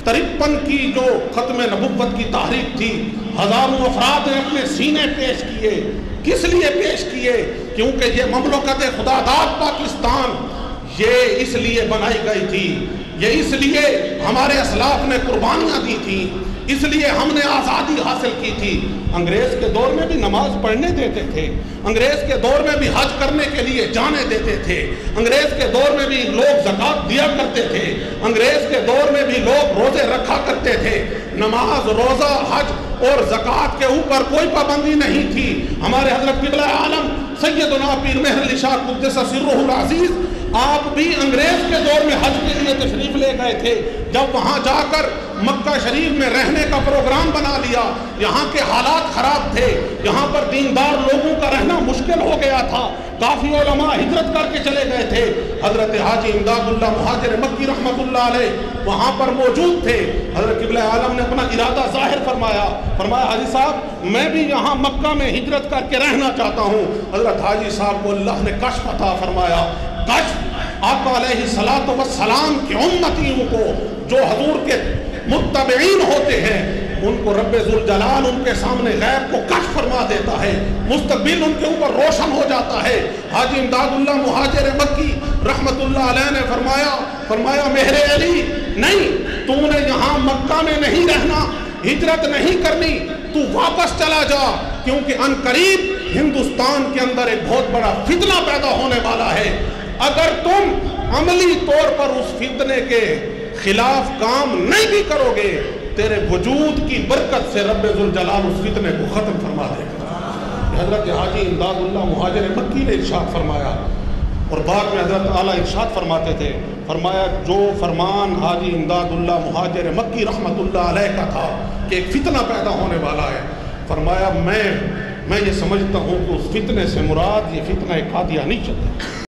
53 کی جو ختم نبوت کی تحریک تھی، ہزاروں افراد نے اپنے سینے پیش کیے. کس لیے پیش کیے؟ کیونکہ یہ مملکت خدا داد پاکستان یہ اس لیے بنائی گئی تھی، یہ اس لیے ہمارے اسلاف نے قربانیاں دی تھیں، اس لیے ہم نے آزادی حاصل کی تھی. انگریز کے دور میں بھی نماز پڑھنے دیتے تھے، انگریز کے دور میں بھی حج کرنے کے لیے جانے دیتے تھے، انگریز کے دور میں بھی لوگ زکوٰۃ دیا کرتے تھے، انگریز کے دور میں بھی لوگ روزے رکھا کرتے تھے. نماز، روزہ، حج اور زکوٰۃ کے اوپر کوئی پابندی نہیں تھی. ہمارے حضرت قبلہ عالم سیدنا پیر مہر علی شاہ قدس سرہ العزیز آپ بھی انگریز کے دور میں حج کے لیے تشریف لے گئے تھے. جب وہاں جا کر مکہ شریف میں رہنے کا پروگرام بنا لیا، یہاں کے حالات خراب تھے، یہاں پر دیندار لوگوں کا رہنا مشکل ہو گیا تھا، کافی علماء ہجرت کر کے چلے گئے تھے. حضرت حاجی امداد اللہ مہاجر مکی رحمۃ اللہ علیہ وہاں پر موجود تھے. حضرت قبلہ عالم نے اپنا ارادہ ظاہر فرمایا حاجی صاحب میں بھی یہاں مکہ میں ہجرت کر کے رہنا چاہتا ہوں. حضرت حاجی صاحب کو اللہ نے کشف عطا فرمایا. کشف آقا علیہ الصلوۃ والسلام کی امتیوں کو جو حضور کے متبعین ہوتے ہیں ان کو رب ذوالجلال ان کے سامنے غیب کو کشف فرما دیتا ہے، مستقبل ان کے اوپر روشن ہو جاتا ہے. حاجی امداد اللہ مہاجر مکی رحمت اللہ علیہ نے فرمایا مہر علی نہیں، تو نے یہاں مکہ میں نہیں رہنا، ہجرت نہیں کرنی، تو واپس چلا جا، کیونکہ ان قریب ہندوستان کے اندر ایک بہت بڑا فتنہ پیدا ہونے والا ہے. اگر تم عملی طور پر اس فتنے کے خلاف کام نہیں بھی کرو گے، تیرے وجود کی برکت سے رب ذوالجلال اس فتنے کو ختم فرما دے گا. حضرت حاجی امداد اللہ مہاجر مکی نے ارشاد فرمایا، اور بعد میں حضرت اعلیٰ ارشاد فرماتے تھے، فرمایا جو فرمان حاجی امداد اللہ مہاجر مکی رحمت اللہ علیہ کا تھا کہ ایک فتنہ پیدا ہونے والا ہے، فرمایا میں یہ سمجھتا ہوں کہ اس فتنے سے مراد یہ فتنہ قادیانی چل رہا ہے.